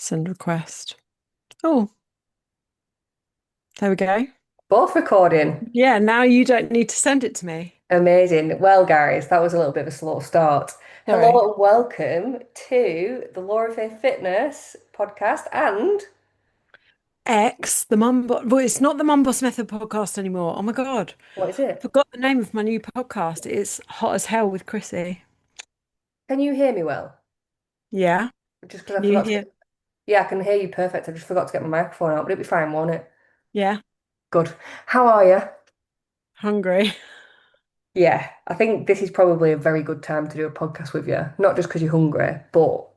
Send request. Oh, there we go. Both recording. Yeah, now you don't need to send it to me. Amazing. Well, guys, that was a little bit of a slow start. Sorry. Hello and welcome to the Law of Faith Fitness podcast. And X, the Mumbo. Well, it's not the Mumboss Method podcast anymore. Oh my God. what is it? Forgot the name of my new podcast. It's Hot as Hell with Chrissy. Can you hear me well? Yeah. Just because Can I you forgot to hear? get. Yeah, I can hear you perfect. I just forgot to get my microphone out, but it'll be fine, won't it? Yeah. Good. How are you? Hungry. Yeah, I think this is probably a very good time to do a podcast with you. Not just because you're hungry, but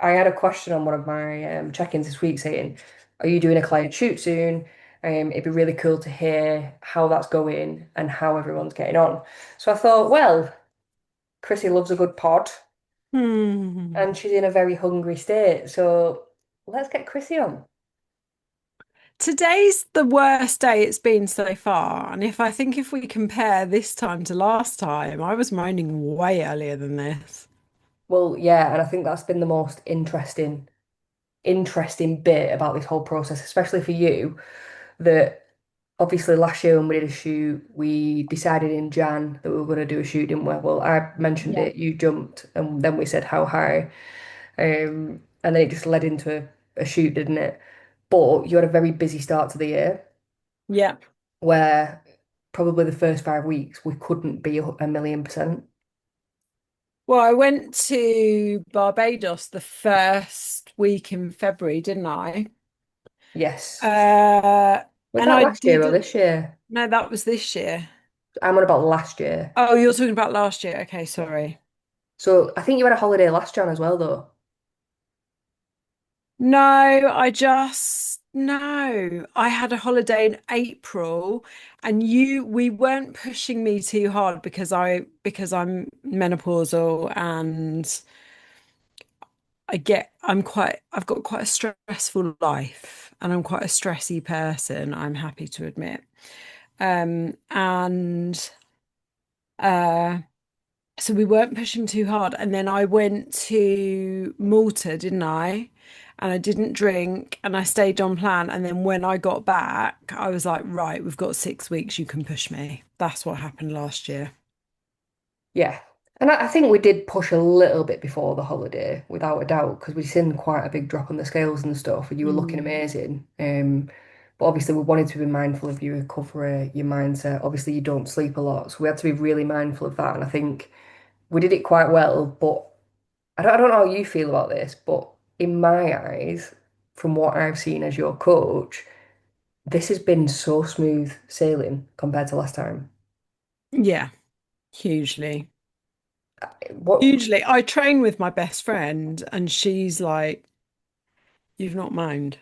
I had a question on one of my check-ins this week saying, "Are you doing a client shoot soon? It'd be really cool to hear how that's going and how everyone's getting on." So I thought, well, Chrissy loves a good pod, Hmm. and she's in a very hungry state. So let's get Chrissy on. Today's the worst day it's been so far. And if we compare this time to last time, I was moaning way earlier than this. Well, yeah, and I think that's been the most interesting bit about this whole process, especially for you, that obviously last year when we did a shoot, we decided in Jan that we were going to do a shoot, didn't we? Well, I mentioned Yeah. it, you jumped, and then we said how high. And then it just led into a shoot, didn't it? But you had a very busy start to the year Yeah. where probably the first 5 weeks we couldn't be a million percent. Well, I went to Barbados the first week in February, didn't I? Yes. Uh, Was and that I last year or didn't, this year? no, that was this year. I'm on about last year. Oh, you're talking about last year. Okay, Yeah. sorry. So I think you had a holiday last Jan as well, though. No, no. I had a holiday in April and we weren't pushing me too hard because I'm menopausal and I've got quite a stressful life and I'm quite a stressy person, I'm happy to admit. And uh so we weren't pushing too hard. And then I went to Malta, didn't I? And I didn't drink and I stayed on plan. And then when I got back, I was like, right, we've got 6 weeks, you can push me. That's what happened last year. Yeah. And I think we did push a little bit before the holiday, without a doubt, because we'd seen quite a big drop on the scales and stuff, and you were looking Mm. amazing. But obviously, we wanted to be mindful of your recovery, your mindset. Obviously, you don't sleep a lot, so we had to be really mindful of that. And I think we did it quite well. But I don't know how you feel about this, but in my eyes, from what I've seen as your coach, this has been so smooth sailing compared to last time. Yeah, hugely. What Hugely. I train with my best friend and she's like, you've not moaned.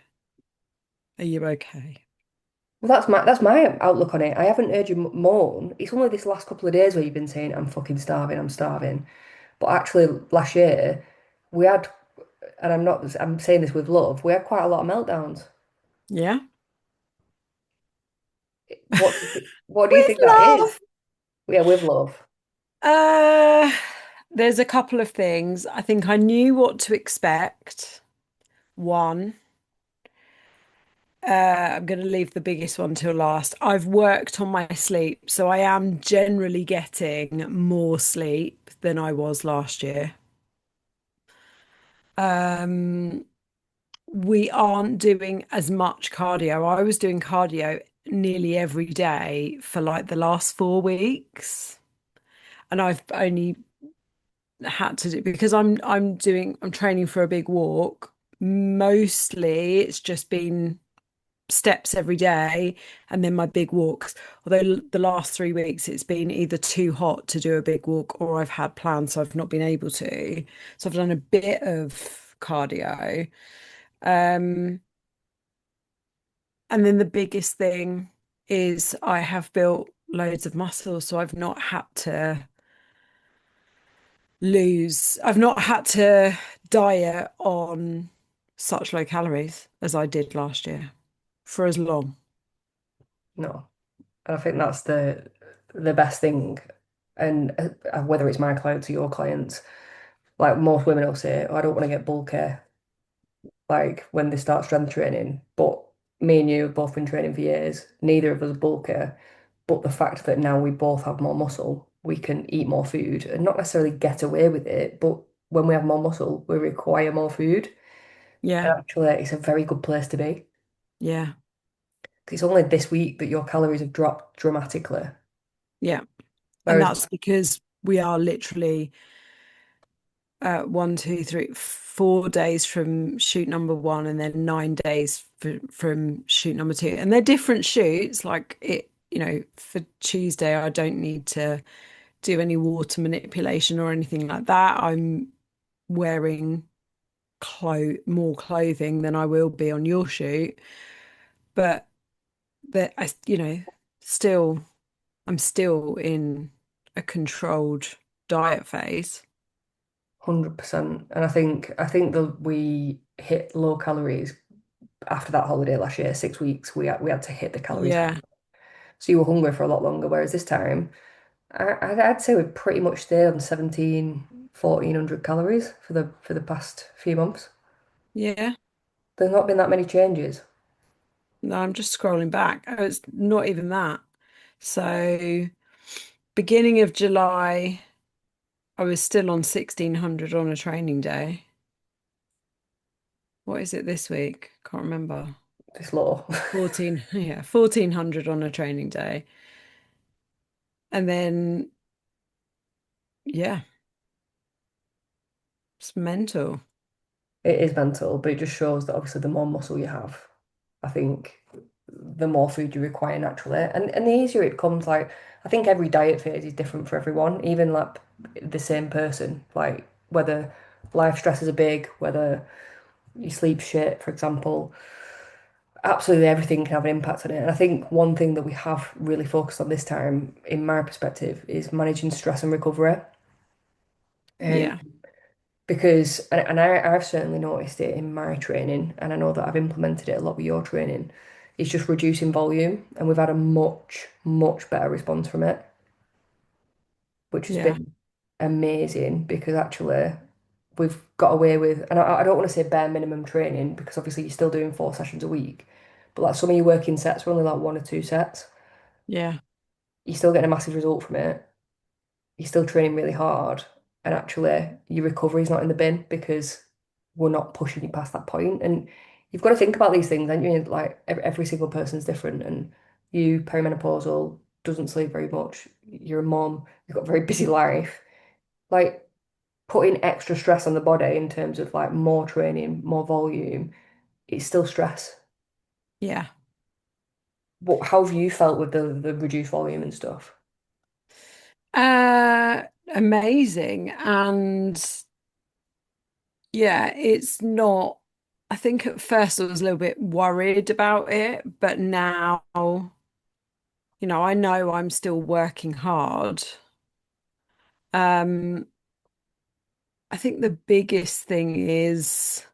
Are you okay? Well, that's my outlook on it. I haven't heard you moan. It's only this last couple of days where you've been saying, "I'm fucking starving, I'm starving." But actually, last year we had, and I'm saying this with love, we had quite a lot of meltdowns. Yeah. What do you With think that is? love. Yeah, with love. Uh, there's a couple of things. I think I knew what to expect. One, I'm going to leave the biggest one till last. I've worked on my sleep, so I am generally getting more sleep than I was last year. Um, we aren't doing as much cardio. I was doing cardio nearly every day for like the last 4 weeks, and I've only had to do because I'm training for a big walk. Mostly it's just been steps every day and then my big walks. Although the last 3 weeks it's been either too hot to do a big walk or I've had plans, so I've not been able to. So I've done a bit of cardio. Um, and then the biggest thing is I have built loads of muscle, so I've not had to diet on such low calories as I did last year for as long. No, and I think that's the best thing. And whether it's my clients or your clients, like most women will say, "Oh, I don't want to get bulky." like when they start strength training. But me and you have both been training for years. Neither of us are bulkier. But the fact that now we both have more muscle, we can eat more food and not necessarily get away with it, but when we have more muscle, we require more food. Yeah. And actually, it's a very good place to be. Yeah. 'Cause it's only this week that your calories have dropped dramatically. Yeah. And Whereas that's because we are literally 4 days from shoot number one and then 9 days from shoot number two. And they're different shoots. Like it, for Tuesday, I don't need to do any water manipulation or anything like that. I'm wearing more clothing than I will be on your shoot. But still, I'm still in a controlled diet phase. 100%. And I think that we hit low calories after that holiday last year, 6 weeks. We had to hit the calories hard. Yeah. So you were hungry for a lot longer. Whereas this time, I'd say we pretty much stayed on 1,400 calories for the past few months. Yeah. There's not been that many changes. No, I'm just scrolling back. Oh, it's not even that. So, beginning of July, I was still on 1600 on a training day. What is it this week? Can't remember. It's low. 1400 on a training day. And then, yeah, it's mental. It is mental, but it just shows that obviously the more muscle you have, I think the more food you require naturally. And the easier it comes, like I think every diet phase is different for everyone, even like the same person. Like whether life stresses are big, whether you sleep shit, for example, absolutely everything can have an impact on it. And I think one thing that we have really focused on this time, in my perspective, is managing stress and recovery. Um, Yeah. because I've certainly noticed it in my training, and I know that I've implemented it a lot with your training. It's just reducing volume, and we've had a much, much better response from it, which has Yeah. been amazing because actually we've got away with, and I don't want to say bare minimum training because obviously you're still doing 4 sessions a week, but like some of your working sets were only like 1 or 2 sets. Yeah. You're still getting a massive result from it. You're still training really hard, and actually your recovery's not in the bin because we're not pushing you past that point. And you've got to think about these things, and you? Like every single person's different, and you perimenopausal, doesn't sleep very much. You're a mom, you've got a very busy life. Like putting extra stress on the body in terms of like more training, more volume, it's still stress. Yeah. What how have you felt with the reduced volume and stuff? Uh, Amazing. And yeah, it's not, I think at first I was a little bit worried about it, but now, I know I'm still working hard. Um, I think the biggest thing is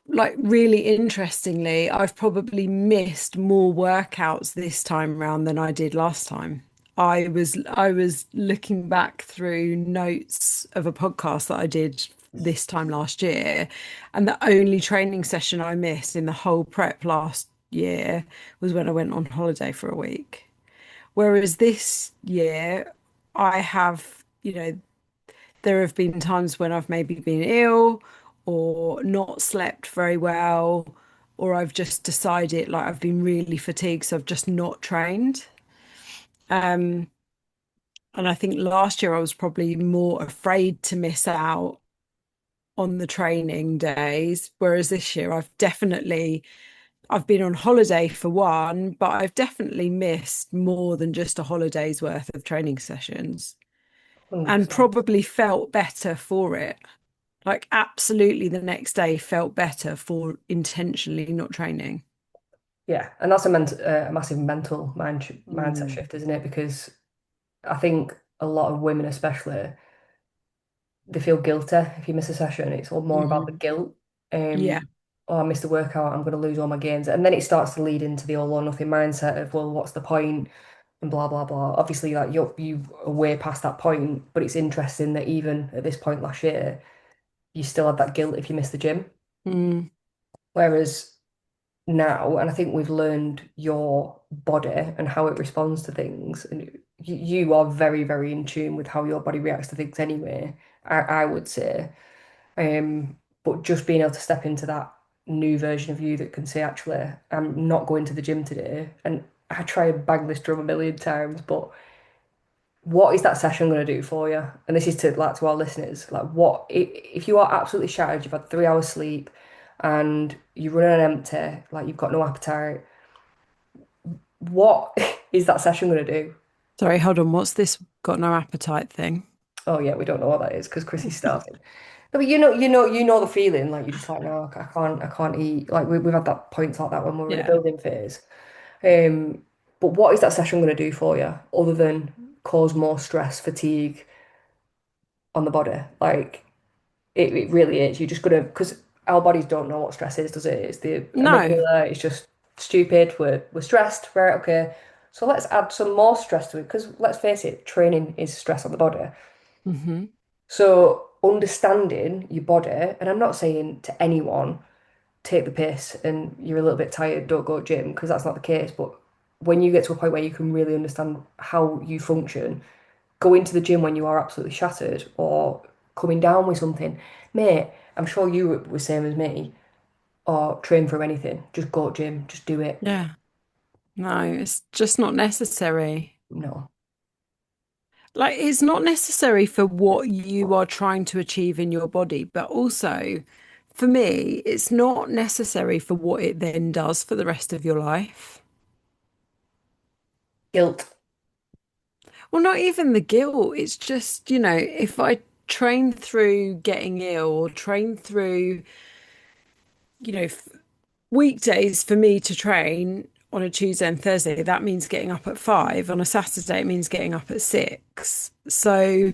like really interestingly, I've probably missed more workouts this time round than I did last time. I was looking back through notes of a podcast that I did this time last year, and the only training session I missed in the whole prep last year was when I went on holiday for a week. Whereas this year, I have, there have been times when I've maybe been ill or not slept very well, or I've just decided like I've been really fatigued, so I've just not trained. Um, and I think last year I was probably more afraid to miss out on the training days, whereas this year I've been on holiday for one, but I've definitely missed more than just a holiday's worth of training sessions and 100%. probably felt better for it. Like, absolutely, the next day felt better for intentionally not training. Yeah, and that's a massive mental mindset Mm. shift, isn't it? Because I think a lot of women, especially, they feel guilty if you miss a session. It's all more about the Hmm. guilt. Yeah, Oh, I missed a workout, I'm going to lose all my gains, and then it starts to lead into the all or nothing mindset of, well, what's the point? And blah blah blah. Obviously, like you are way past that point, but it's interesting that even at this point last year, you still had that guilt if you missed the gym. Mm. Whereas now, and I think we've learned your body and how it responds to things, and you are very, very in tune with how your body reacts to things anyway, I would say. But just being able to step into that new version of you that can say, actually, I'm not going to the gym today, and I try and bang this drum a million times, but what is that session going to do for you? And this is to like to our listeners, like if you are absolutely shattered, you've had 3 hours sleep, and you're running on empty, like you've got no appetite, what is that session going to do? Sorry, hold on. What's this got no appetite thing? Oh yeah, we don't know what that is because Chrissy's started. No, but you know the feeling. Like you're just like, no, I can't eat. Like we've had that points like that when we were in a Yeah. building phase. Um, but what is that session going to do for you, other than cause more stress, fatigue on the body? Like it really is. You're just gonna because our bodies don't know what stress is, does it? It's the No. amygdala. It's just stupid. We're stressed, right? Okay. So let's add some more stress to it because let's face it, training is stress on the body. Hmm. So understanding your body, and I'm not saying to anyone, take the piss and you're a little bit tired, don't go to gym, because that's not the case. But when you get to a point where you can really understand how you function, go into the gym when you are absolutely shattered or coming down with something. Mate, I'm sure you were the same as me, or train for anything. Just go to gym, just do it. Yeah. No, it's just not necessary. No. Like, it's not necessary for what you are trying to achieve in your body, but also for me, it's not necessary for what it then does for the rest of your life. Guilt. Well, not even the guilt. It's just, if I train through getting ill or train through, you know, weekdays for me to train on a Tuesday and Thursday, that means getting up at 5. On a Saturday, it means getting up at 6. So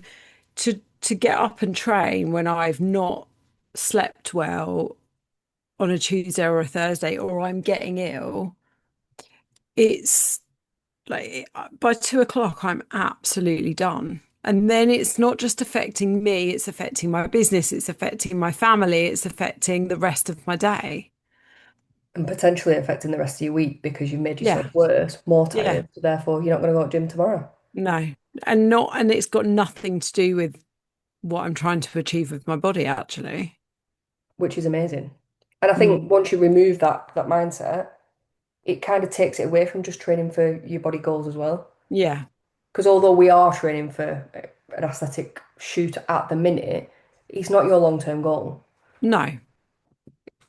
to get up and train when I've not slept well on a Tuesday or a Thursday, or I'm getting ill, it's like by 2 o'clock, I'm absolutely done. And then it's not just affecting me, it's affecting my business, it's affecting my family, it's affecting the rest of my day. And potentially affecting the rest of your week because you've made yourself Yeah. worse, more Yeah. tired. So therefore, you're not going to go to gym tomorrow, No. And it's got nothing to do with what I'm trying to achieve with my body, actually. which is amazing. And I think Mm. once you remove that mindset, it kind of takes it away from just training for your body goals as well. Yeah. Because although we are training for an aesthetic shoot at the minute, it's not your long-term goal. No.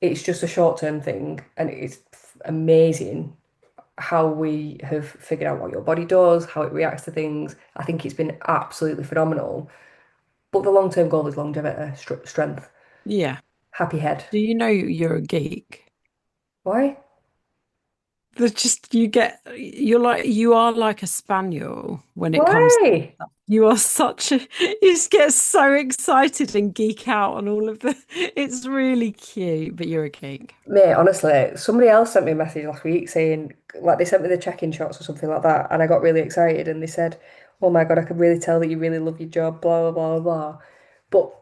It's just a short-term thing, and it's amazing how we have figured out what your body does, how it reacts to things. I think it's been absolutely phenomenal. But the long-term goal is longevity, strength, Yeah. happy head. Do you know you're a geek? Why? There's just you are like a spaniel when it comes to Why? stuff. You are such a you just get so excited and geek out on all of the it's really cute, but you're a geek. Mate, honestly, somebody else sent me a message last week saying, like, they sent me the check-in shots or something like that, and I got really excited, and they said, "Oh my God, I can really tell that you really love your job, blah blah blah blah." But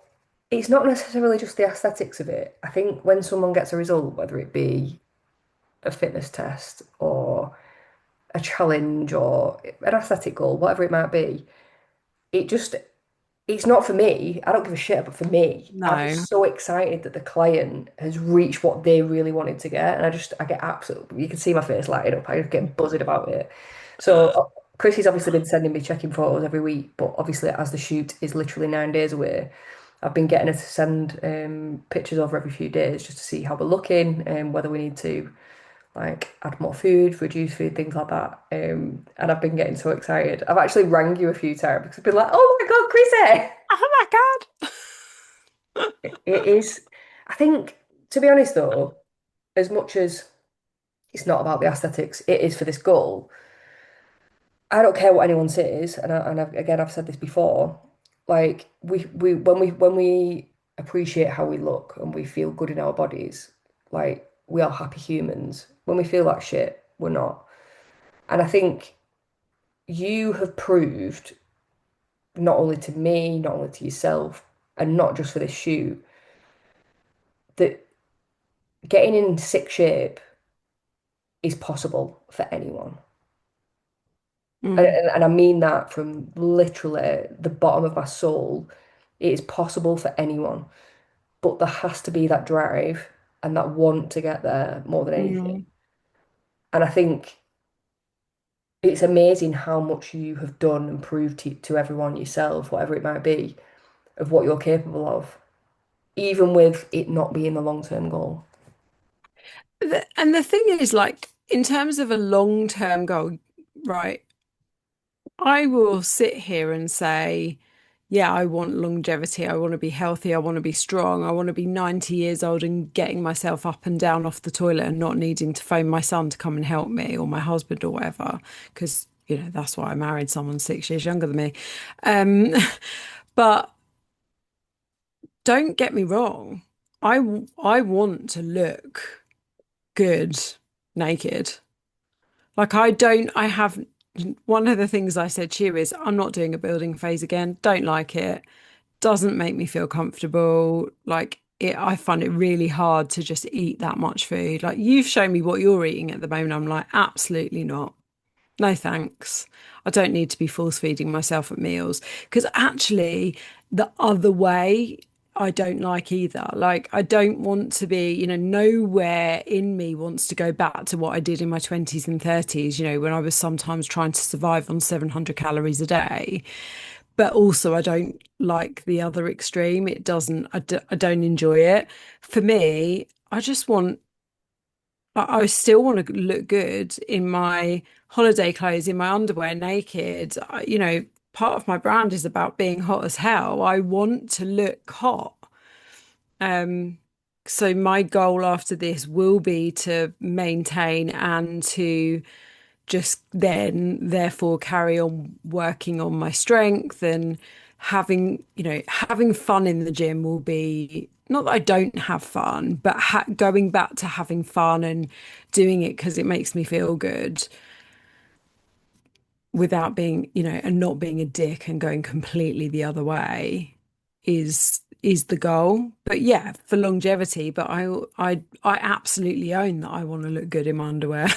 it's not necessarily just the aesthetics of it. I think when someone gets a result, whether it be a fitness test or a challenge or an aesthetic goal, whatever it might be, it just it's not for me. I don't give a shit, but for me, I'm No. just so excited that the client has reached what they really wanted to get. And I get absolutely, you can see my face lighting up. I get buzzing about it. So Chrissy's obviously been sending me checking photos every week, but obviously as the shoot is literally 9 days away, I've been getting her to send pictures over every few days just to see how we're looking and whether we need to like add more food, reduce food, things like that. And I've been getting so excited. I've actually rang you a few times because I've been like, "Oh my God, Chrissy!" Oh my God. It is. I think, to be honest though, as much as it's not about the aesthetics, it is for this goal. I don't care what anyone says, again, I've said this before. Like when we appreciate how we look and we feel good in our bodies, like we are happy humans. When we feel like shit, we're not. And I think you have proved not only to me, not only to yourself, and not just for this shoot. that getting in sick shape is possible for anyone. Mm. And I mean that from literally the bottom of my soul. It is possible for anyone, but there has to be that drive and that want to get there more than anything. Mm. And I think it's amazing how much you have done and proved to everyone yourself, whatever it might be, of what you're capable of, even with it not being the long-term goal. And the thing is, like, in terms of a long-term goal, right, I will sit here and say, yeah, I want longevity. I want to be healthy. I want to be strong. I want to be 90 years old and getting myself up and down off the toilet and not needing to phone my son to come and help me or my husband or whatever. Because, that's why I married someone 6 years younger than me. Um, but don't get me wrong. I want to look good naked. Like I have one of the things I said to you is I'm not doing a building phase again. Don't like it. Doesn't make me feel comfortable. Like I find it really hard to just eat that much food. Like you've shown me what you're eating at the moment. I'm like, absolutely not. No thanks. I don't need to be force feeding myself at meals because actually, the other way, I don't like either. Like, I don't want to be, nowhere in me wants to go back to what I did in my 20s and 30s, when I was sometimes trying to survive on 700 calories a day. But also, I don't like the other extreme. It doesn't, I don't enjoy it. For me, I just want I still want to look good in my holiday clothes, in my underwear, naked. Part of my brand is about being hot as hell. I want to look hot. Um, so my goal after this will be to maintain and to just then therefore carry on working on my strength and having fun in the gym will be not that I don't have fun, but going back to having fun and doing it because it makes me feel good without being, and not being a dick and going completely the other way is the goal. But yeah, for longevity, but I absolutely own that I want to look good in my underwear.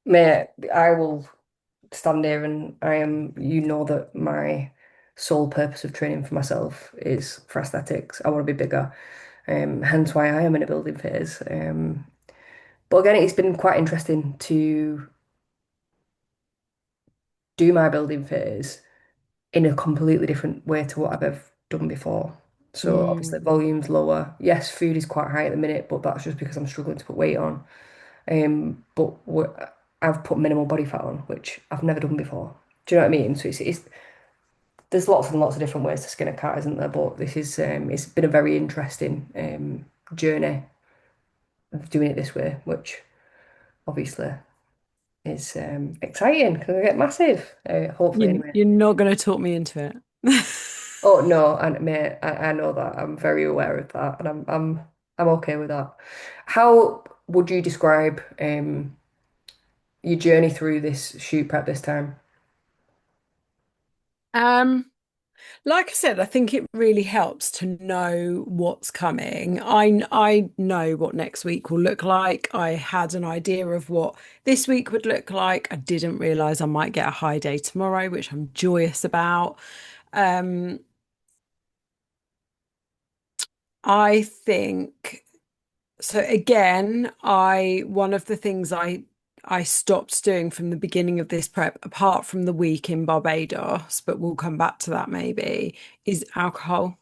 Mate, I will stand here and you know that my sole purpose of training for myself is for aesthetics. I want to be bigger. Hence why I am in a building phase. But again, it's been quite interesting to do my building phase in a completely different way to what I've ever done before. So obviously Mm. volume's lower. Yes, food is quite high at the minute, but that's just because I'm struggling to put weight on. But I've put minimal body fat on, which I've never done before. Do you know what I mean? So it's there's lots and lots of different ways to skin a cat, isn't there? But this is it's been a very interesting journey of doing it this way, which obviously is exciting because I get massive. Hopefully, anyway. You're not going to talk me into it. Oh no, and mate, I know that. I'm very aware of that, and I'm okay with that. How would you describe your journey through this shoot prep this time? Um, like I said, I think it really helps to know what's coming. I know what next week will look like. I had an idea of what this week would look like. I didn't realize I might get a high day tomorrow, which I'm joyous about. Um, I think so again, I one of the things I stopped doing from the beginning of this prep, apart from the week in Barbados, but we'll come back to that maybe, is alcohol.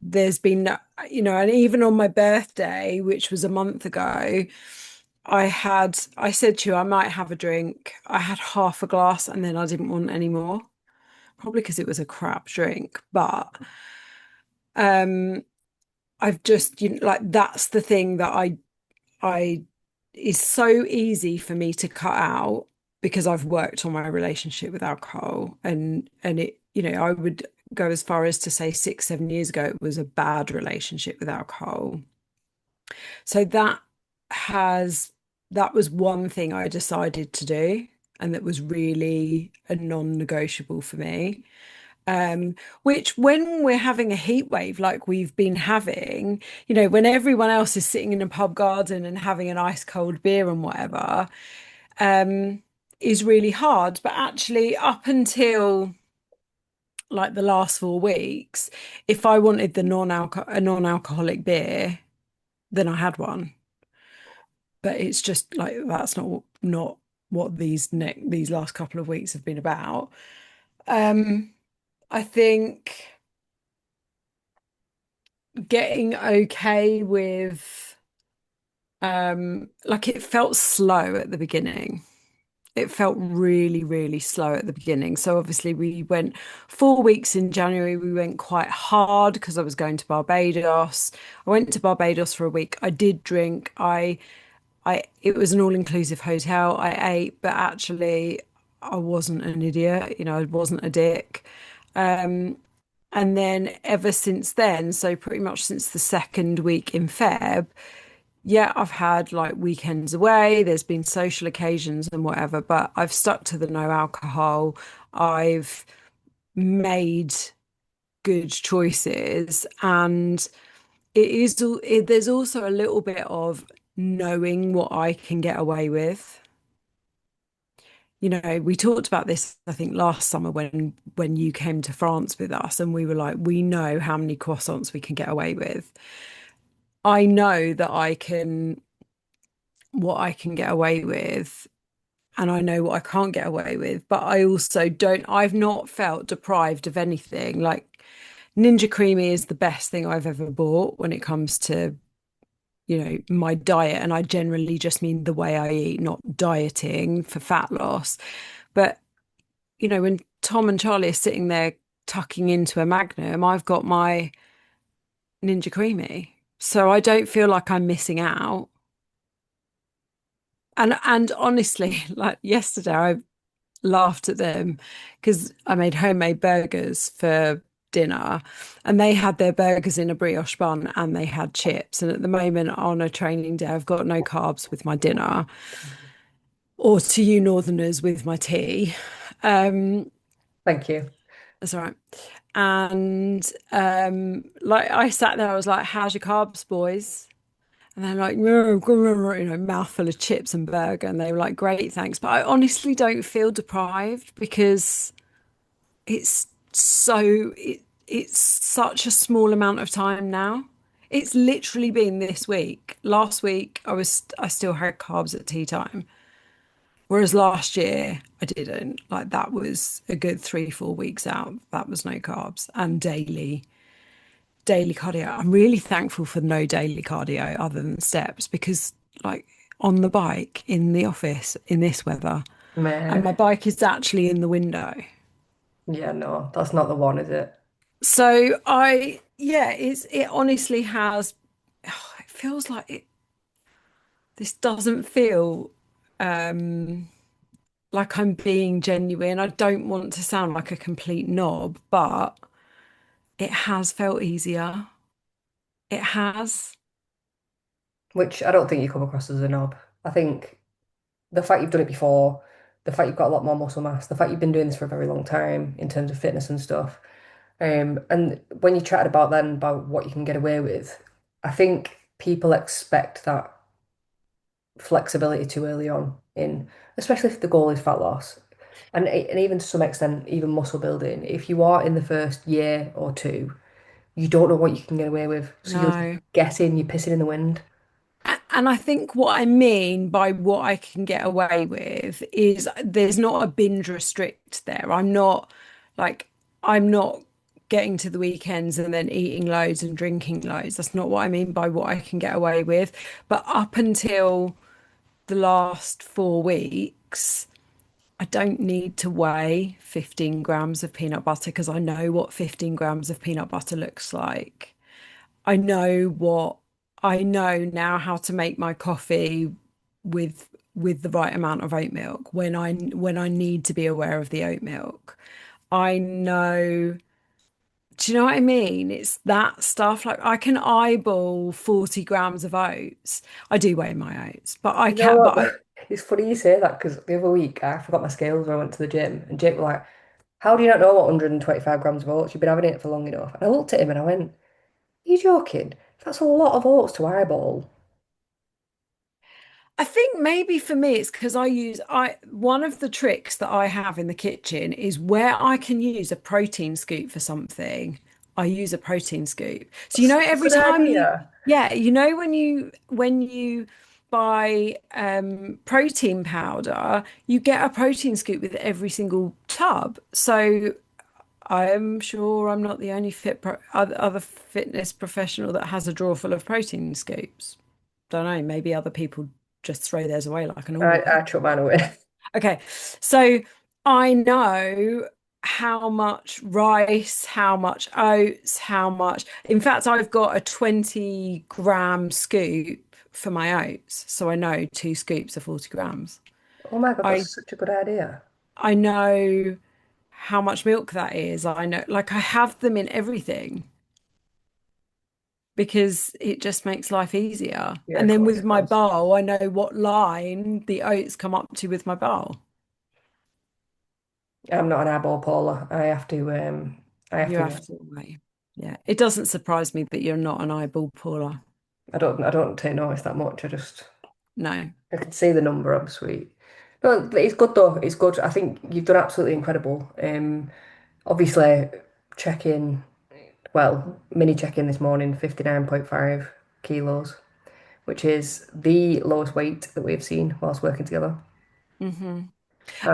There's been, and even on my birthday, which was a month ago, I said to you, I might have a drink. I had half a glass and then I didn't want any more, probably because it was a crap drink. But um, I've just, like that's the thing that I is so easy for me to cut out because I've worked on my relationship with alcohol and it, I would go as far as to say 6, 7 years ago it was a bad relationship with alcohol. So has that was one thing I decided to do and that was really a non-negotiable for me. Which when we're having a heat wave like we've been having, when everyone else is sitting in a pub garden and having an ice cold beer and whatever, um, is really hard. But actually, up until like the last 4 weeks, if I wanted a non-alcoholic beer, then I had one. But it's just like that's not what these last couple of weeks have been about. Um, I think getting okay with like it felt slow at the beginning. It felt really, really slow at the beginning. So obviously we went 4 weeks in January. We went quite hard because I was going to Barbados. I went to Barbados for a week. I did drink. It was an all-inclusive hotel. I ate, but actually I wasn't an idiot. I wasn't a dick. And then ever since then, so pretty much since the second week in Feb, yeah, I've had like weekends away, there's been social occasions and whatever, but I've stuck to the no alcohol. I've made good choices, and there's also a little bit of knowing what I can get away with. We talked about this, I think, last summer when you came to France with us, and we were like, we know how many croissants we can get away with. I know that I can what I can get away with, and I know what I can't get away with, but I also don't, I've not felt deprived of anything. Like Ninja Creamy is the best thing I've ever bought when it comes to, my diet. And I generally just mean the way I eat, not dieting for fat loss. But, when Tom and Charlie are sitting there tucking into a Magnum, I've got my Ninja Creamy. So I don't feel like I'm missing out. And honestly, like yesterday, I laughed at them because I made homemade burgers for dinner, and they had their burgers in a brioche bun and they had chips. And at the moment on a training day, I've got no carbs with my dinner, or to you northerners with my tea. Um, Thank you. that's all right. And like I sat there, I was like, "How's your carbs, boys?" And they're like, mouthful of chips and burger. And they were like, great, thanks. But I honestly don't feel deprived because it's it's such a small amount of time now. It's literally been this week. Last week I still had carbs at tea time. Whereas last year I didn't. Like that was a good 3, 4 weeks out. That was no carbs and daily cardio. I'm really thankful for no daily cardio other than steps because like on the bike in the office in this weather, and Meh. my bike is actually in the window. Yeah, no, that's not the one, is it? So it honestly has, it feels like this doesn't feel like I'm being genuine. I don't want to sound like a complete knob, but it has felt easier. It has. Which I don't think you come across as a knob. I think the fact you've done it before, the fact you've got a lot more muscle mass, the fact you've been doing this for a very long time in terms of fitness and stuff. And when you chatted about then about what you can get away with, I think people expect that flexibility too early on in, especially if the goal is fat loss. And even to some extent, even muscle building. If you are in the first year or two, you don't know what you can get away with. So you're No. guessing, you're pissing in the wind. And I think what I mean by what I can get away with is there's not a binge restrict there. Like, I'm not getting to the weekends and then eating loads and drinking loads. That's not what I mean by what I can get away with. But up until the last 4 weeks, I don't need to weigh 15 grams of peanut butter because I know what 15 grams of peanut butter looks like. I know what I know now how to make my coffee with the right amount of oat milk when I need to be aware of the oat milk. I know, do you know what I mean? It's that stuff. Like I can eyeball 40 grams of oats. I do weigh my oats, but I You know can't, what? It's funny you say that because the other week I forgot my scales when I went to the gym, and Jake was like, how do you not know what 125 grams of oats? You've been having it for long enough. And I looked at him and I went, are you joking? That's a lot of oats to eyeball. I think maybe for me it's because I one of the tricks that I have in the kitchen is where I can use a protein scoop for something, I use a protein scoop. So That's such a every good time you idea. yeah, when you buy protein powder, you get a protein scoop with every single tub. So I'm sure I'm not the only other fitness professional that has a drawer full of protein scoops. Don't know, maybe other people just throw theirs away like a normal I person. chuck mine away. Okay, so I know how much rice, how much oats, how much. In fact, I've got a 20-gram scoop for my oats, so I know 2 scoops are 40 grams. Oh my God, I that's such a good idea. I know how much milk that is. I know, like I have them in everything because it just makes life easier. Yeah, And of then course with it my does. bowl, I know what line the oats come up to with my bowl. I'm not an eyeball Paula. I have You to have to wait. Yeah. It doesn't surprise me that you're not an eyeball puller. I don't take notice that much. No. I can see the number, I'm sweet. No, it's good though. It's good. I think you've done absolutely incredible. Obviously check-in, well, mini check-in this morning, 59.5 kilos, which is the lowest weight that we've seen whilst working together. Hmm.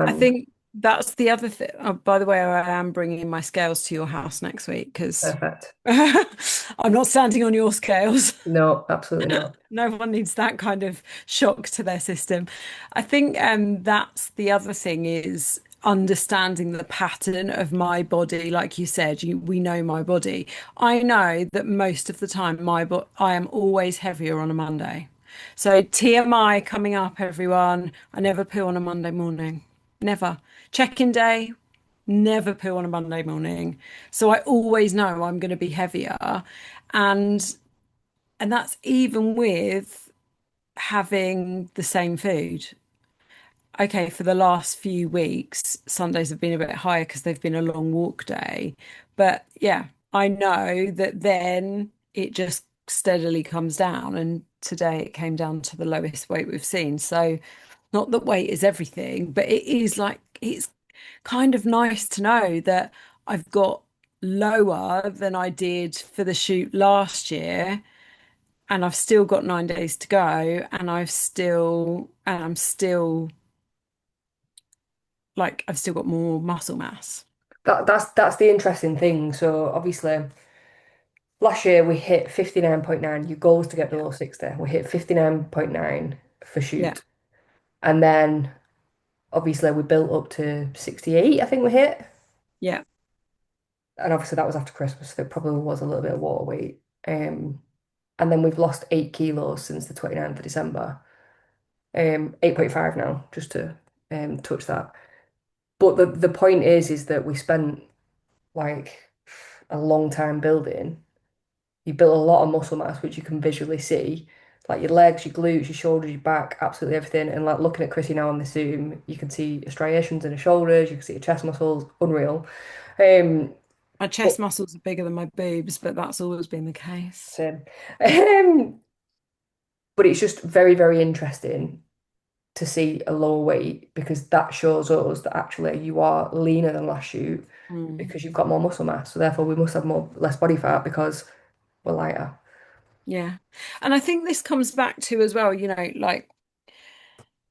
I And think that's the other thing. Oh, by the way, I am bringing my scales to your house next week because perfect. I'm not standing on your scales. No, absolutely not. No one needs that kind of shock to their system. I think that's the other thing is understanding the pattern of my body. Like you said, we know my body. I know that most of the time I am always heavier on a Monday. So TMI coming up, everyone. I never poo on a Monday morning. Never. Check-in day, never poo on a Monday morning. So I always know I'm going to be heavier. And that's even with having the same food. Okay, for the last few weeks, Sundays have been a bit higher because they've been a long walk day. But yeah, I know that then it just steadily comes down. And today it came down to the lowest weight we've seen. So, not that weight is everything, but it is like, it's kind of nice to know that I've got lower than I did for the shoot last year and I've still got 9 days to go, and I'm still like I've still got more muscle mass. That's the interesting thing. So obviously last year we hit 59.9. Your goal was to get Yeah. below 60. We hit 59.9 for Yeah. shoot. And then obviously we built up to 68, I think we hit. Yeah. And obviously that was after Christmas, so it probably was a little bit of water weight. And then we've lost 8 kilos since the 29th of December. 8.5 now, just to touch that. But the point is that we spent like a long time building. You built a lot of muscle mass, which you can visually see, like your legs, your glutes, your shoulders, your back, absolutely everything. And like looking at Chrissy now on the Zoom, you can see striations in her shoulders, you can see her chest muscles, unreal. Um, My but chest muscles are bigger than my boobs, but that's always been the case. same. Um, but it's just very, very interesting to see a lower weight because that shows us that actually you are leaner than last shoot Mm, because you've got more muscle mass. So therefore, we must have more less body fat because we're lighter. yeah. And I think this comes back to as well, like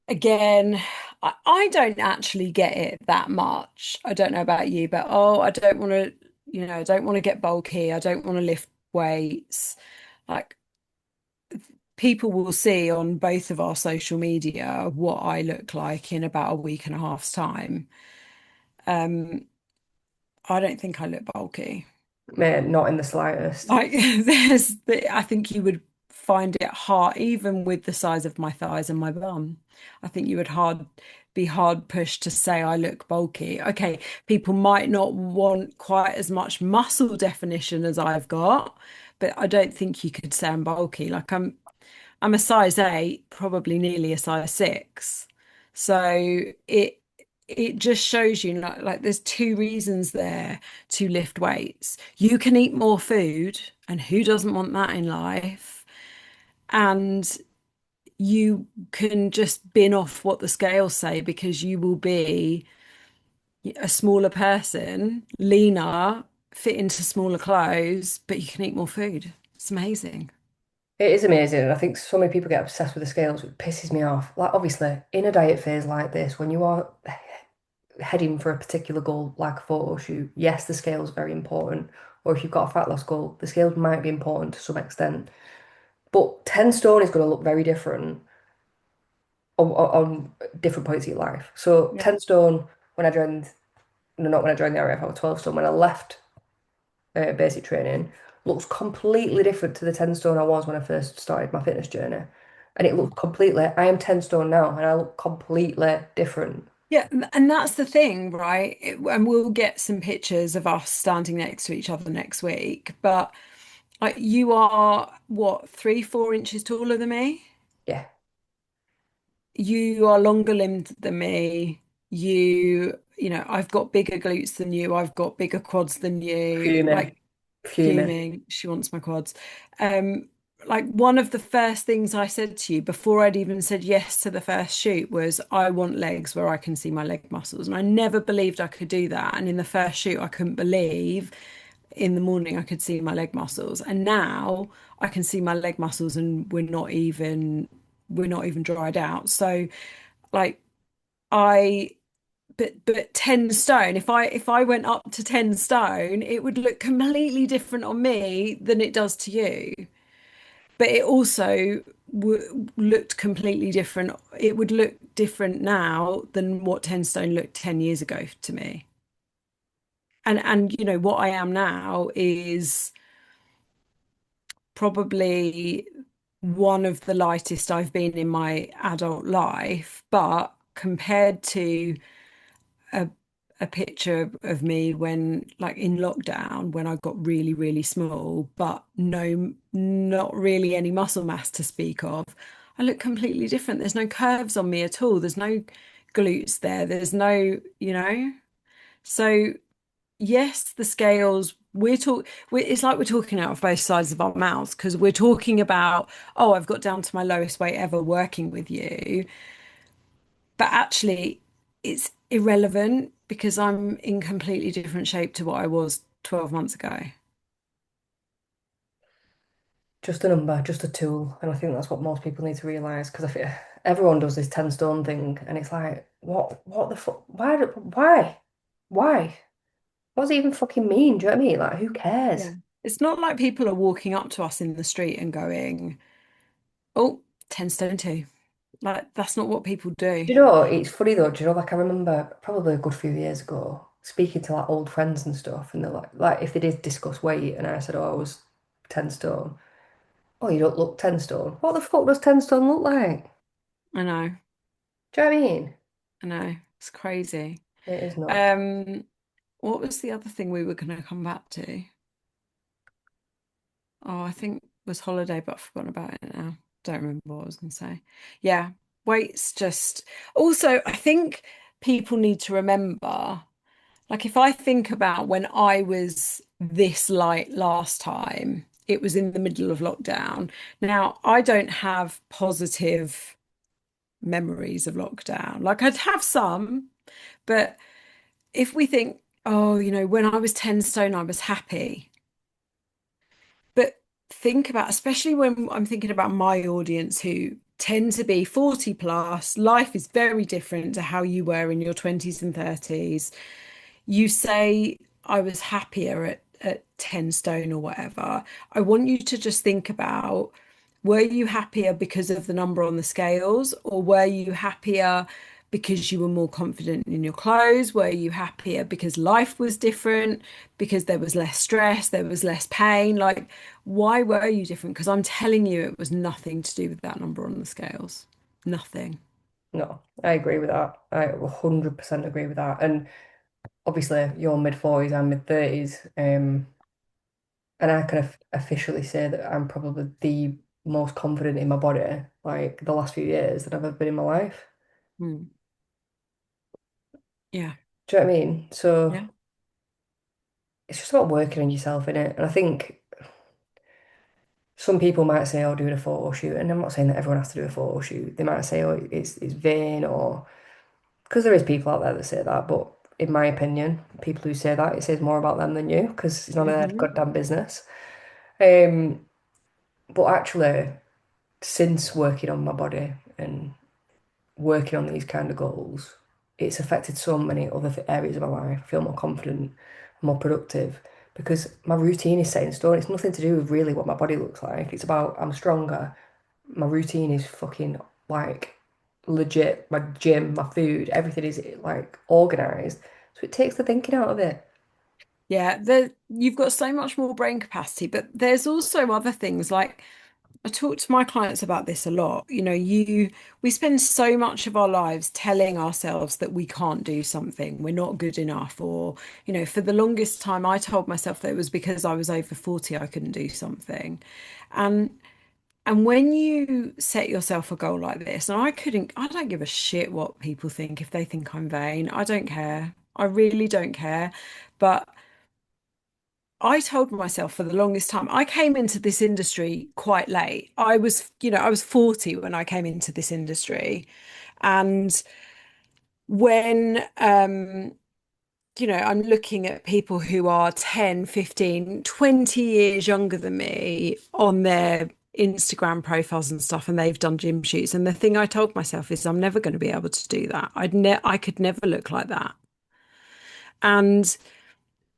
again, I don't actually get it that much. I don't know about you, but I don't want to, I don't want to get bulky. I don't want to lift weights. Like people will see on both of our social media what I look like in about a week and a half's time. Um, I don't think I look bulky. Man, not in the slightest. Like I think you would find it hard, even with the size of my thighs and my bum. I think you would be hard pushed to say I look bulky. Okay, people might not want quite as much muscle definition as I've got, but I don't think you could say I'm bulky. Like I'm a size 8, probably nearly a size 6. So it it just shows you like there's two reasons there to lift weights. You can eat more food, and who doesn't want that in life? And you can just bin off what the scales say because you will be a smaller person, leaner, fit into smaller clothes, but you can eat more food. It's amazing. It is amazing, and I think so many people get obsessed with the scales, which pisses me off. Like, obviously, in a diet phase like this, when you are heading for a particular goal, like a photo shoot, yes, the scale's very important. Or if you've got a fat loss goal, the scales might be important to some extent. But 10 stone is going to look very different on different points of your life. So Yeah. 10 stone when I joined, no, not when I joined the RAF, I was 12 stone. When I left basic training, looks completely different to the 10 stone I was when I first started my fitness journey. And it looks completely, I am 10 stone now and I look completely different. Yeah, and that's the thing, right? And we'll get some pictures of us standing next to each other next week. But like you are what, 3, 4 inches taller than me? Yeah, You are longer limbed than me. I've got bigger glutes than you. I've got bigger quads than you. fuming, Like fuming. fuming. She wants my quads. Um, like one of the first things I said to you before I'd even said yes to the first shoot was, I want legs where I can see my leg muscles. And I never believed I could do that. And in the first shoot, I couldn't believe in the morning I could see my leg muscles. And now I can see my leg muscles and we're not even dried out. So like I but 10 stone, if I went up to 10 stone, it would look completely different on me than it does to you. But it also looked completely different. It would look different now than what 10 stone looked 10 years ago to me. And what I am now is probably one of the lightest I've been in my adult life, but compared to a a picture of me when like in lockdown when I got really, really small, but no, not really any muscle mass to speak of. I look completely different. There's no curves on me at all. There's no glutes there. There's no. So yes, the scales it's like we're talking out of both sides of our mouths because we're talking about, oh, I've got down to my lowest weight ever working with you, but actually it's irrelevant because I'm in completely different shape to what I was 12 months ago. Just a number, just a tool. And I think that's what most people need to realise because I feel everyone does this 10 stone thing and it's like, what the fuck? Why? What does it even fucking mean? Do you know what I mean? Like, who Yeah. cares? It's not like people are walking up to us in the street and going, oh, 10 stone too. Like that's not what people do. Do you know, it's funny though, do you know, like I remember probably a good few years ago speaking to like old friends and stuff, and they're like if they did discuss weight, and I said, oh, I was 10 stone. Oh, you don't look 10 stone. What the fuck does 10 stone look like? I know, Do you know what I mean? I know. It's crazy. It is nuts. Um, what was the other thing we were going to come back to? Oh, I think it was holiday, but I've forgotten about it now. Don't remember what I was going to say. Yeah, weight's just. Also, I think people need to remember, like, if I think about when I was this light last time, it was in the middle of lockdown. Now, I don't have positive memories of lockdown. Like, I'd have some, but if we think, oh, when I was 10 stone, I was happy. But think about, especially when I'm thinking about my audience who tend to be 40 plus, life is very different to how you were in your 20s and 30s. You say, I was happier at 10 stone or whatever. I want you to just think about, were you happier because of the number on the scales, or were you happier because you were more confident in your clothes? Were you happier because life was different, because there was less stress, there was less pain? Like, why were you different? Because I'm telling you, it was nothing to do with that number on the scales. Nothing. No, I agree with that. I 100% agree with that. And obviously, you're mid 40s, I'm mid 30s. And I can officially say that I'm probably the most confident in my body, like the last few years that I've ever been in my life. Hmm. Yeah. Do you know what I mean? So Yeah. it's just about working on yourself in it. And I think some people might say, "Oh, doing a photo shoot," and I'm not saying that everyone has to do a photo shoot. They might say, "Oh, it's vain," or because there is people out there that say that. But in my opinion, people who say that, it says more about them than you because it's none of their Hmm. goddamn business. Um, but actually, since working on my body and working on these kind of goals, it's affected so many other areas of my life. I feel more confident, more productive because my routine is set in stone. It's nothing to do with really what my body looks like. It's about I'm stronger. My routine is fucking like legit. My gym, my food, everything is like organized. So it takes the thinking out of it. Yeah, you've got so much more brain capacity, but there's also other things like I talk to my clients about this a lot. We spend so much of our lives telling ourselves that we can't do something, we're not good enough, or, for the longest time, I told myself that it was because I was over 40, I couldn't do something. And and when you set yourself a goal like this, and I don't give a shit what people think if they think I'm vain. I don't care. I really don't care. But I told myself for the longest time, I came into this industry quite late. I was 40 when I came into this industry. And when, I'm looking at people who are 10, 15, 20 years younger than me on their Instagram profiles and stuff, and they've done gym shoots. And the thing I told myself is I'm never going to be able to do that. I could never look like that. And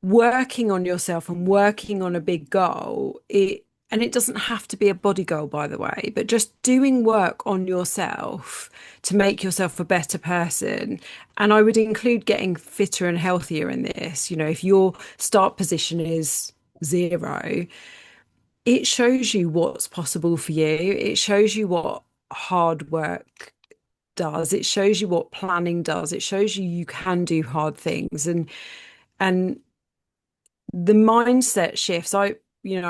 working on yourself and working on a big goal, it doesn't have to be a body goal, by the way, but just doing work on yourself to make yourself a better person. And I would include getting fitter and healthier in this. If your start position is zero, it shows you what's possible for you. It shows you what hard work does. It shows you what planning does. It shows you you can do hard things. And the mindset shifts. I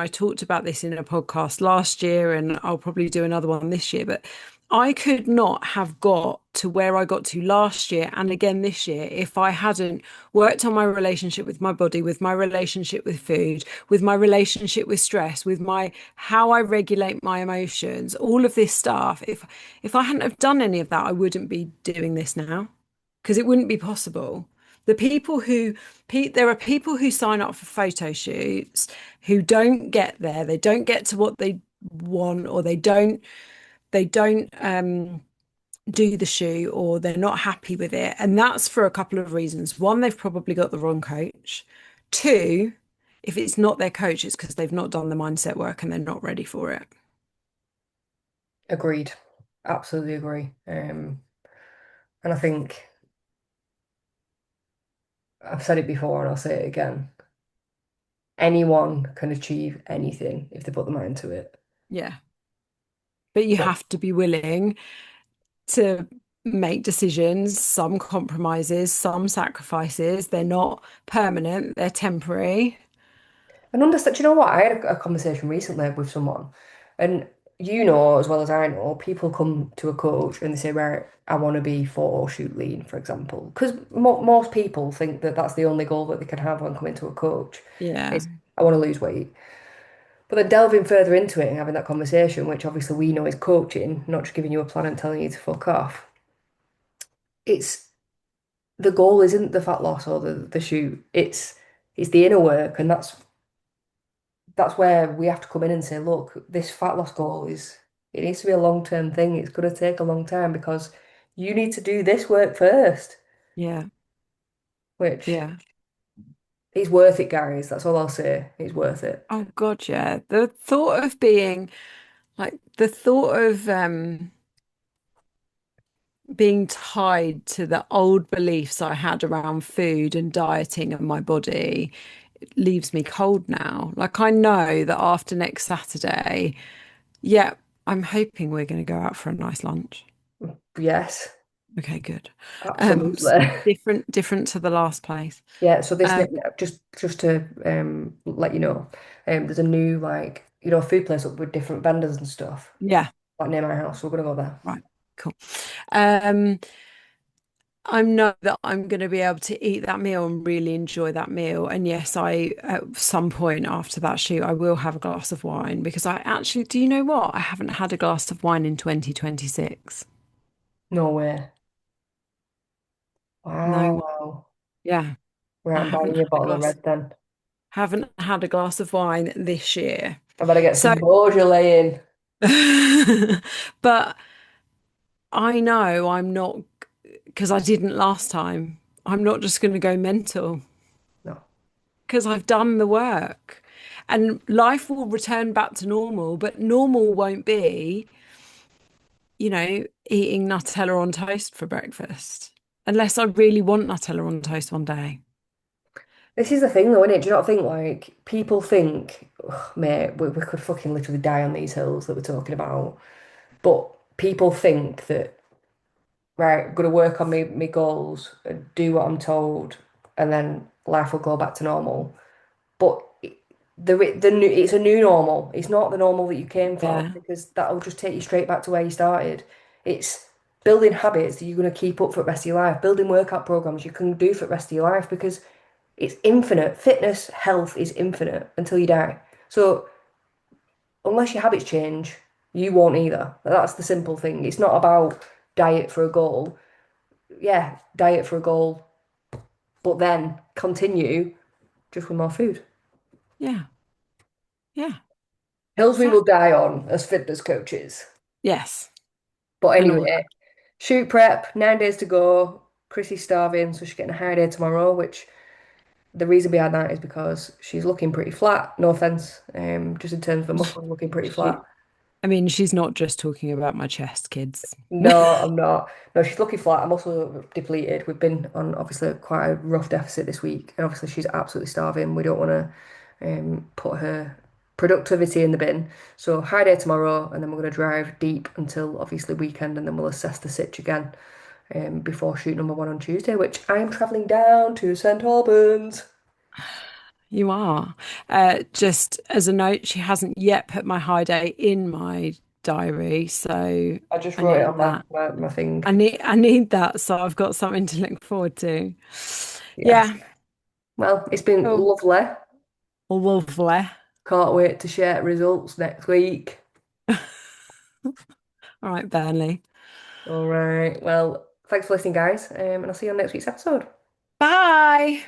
talked about this in a podcast last year, and I'll probably do another one this year, but I could not have got to where I got to last year and again this year if I hadn't worked on my relationship with my body, with my relationship with food, with my relationship with stress, with my how I regulate my emotions, all of this stuff. If I hadn't have done any of that, I wouldn't be doing this now because it wouldn't be possible. The people who there are people who sign up for photo shoots who don't get there. They don't get to what they want, or they don't do the shoot, or they're not happy with it. And that's for a couple of reasons. One, they've probably got the wrong coach. Two, if it's not their coach, it's because they've not done the mindset work and they're not ready for it. Agreed. Absolutely agree. And I think I've said it before and I'll say it again. Anyone can achieve anything if they put the mind to it. Yeah. But you But have to be willing to make decisions, some compromises, some sacrifices. They're not permanent, they're temporary. and understand, do you know what? I had a conversation recently with someone, and you know as well as I know, people come to a coach and they say, right, I want to be photo shoot lean, for example, because most people think that that's the only goal that they can have when coming to a coach Yeah. is I want to lose weight. But then delving further into it and having that conversation, which obviously we know is coaching, not just giving you a plan and telling you to fuck off. It's the goal isn't the fat loss or the shoot. It's the inner work, and that's where we have to come in and say, look, this fat loss goal is it needs to be a long-term thing. It's going to take a long time because you need to do this work first, Yeah. which Yeah. is worth it, guys. That's all I'll say. It's worth it. Oh God, yeah. The thought of being tied to the old beliefs I had around food and dieting and my body leaves me cold now. Like I know that after next Saturday, yeah, I'm hoping we're going to go out for a nice lunch. Yes, Okay, good. absolutely. Different to the last place. Yeah, so this Um, just to let you know, there's a new like food place up with different vendors and stuff yeah, like near my house. So we're gonna go there. right, cool. Um, I know that I'm going to be able to eat that meal and really enjoy that meal. And yes, I at some point after that shoot, I will have a glass of wine because I actually, do you know what? I haven't had a glass of wine in 2026. No way. No, Wow. yeah, Right, I I'm buying haven't you a had a bottle of glass, red then. haven't had a glass of wine this year. I better get So, some Beaujolais in. but I know I'm not, because I didn't last time. I'm not just going to go mental No. because I've done the work. And life will return back to normal, but normal won't be, eating Nutella on toast for breakfast, unless I really want Nutella on toast one day. This is the thing though, isn't it? Do you not think like people think, "Ugh, mate, we could fucking literally die on these hills that we're talking about. But people think that, right, I'm gonna work on my goals, and do what I'm told, and then life will go back to normal. But it's a new normal. It's not the normal that you came from Yeah, because that'll just take you straight back to where you started. It's building habits that you're going to keep up for the rest of your life, building workout programs you can do for the rest of your life because it's infinite. Fitness, health is infinite until you die. So unless your habits change, you won't either. That's the simple thing. It's not about diet for a goal. Yeah, diet for a goal, but then continue just with more food. yeah, yeah, Hills we will exactly. die on as fitness coaches. Yes, But and all that. anyway, shoot prep, 9 days to go. Chrissy's starving, so she's getting a high day tomorrow, which the reason behind that is because she's looking pretty flat. No offense, just in terms of the muscles looking pretty flat. She, I mean, she's not just talking about my chest, kids. No, I'm not. No, she's looking flat. I'm also depleted. We've been on obviously quite a rough deficit this week, and obviously she's absolutely starving. We don't want to put her productivity in the bin. So high day tomorrow, and then we're going to drive deep until obviously weekend, and then we'll assess the sitch again before shoot number one on Tuesday, which I am travelling down to St Albans. You are. Just as a note, she hasn't yet put my high day in my diary, so I just I wrote it need on my, that. my thing. I need that, so I've got something to look forward to. Yes. Yeah. Well, it's been Cool. lovely. Well, lovely. Can't wait to share results next week. All right, Burnley. All right. Well, thanks for listening, guys. And I'll see you on next week's episode. Bye.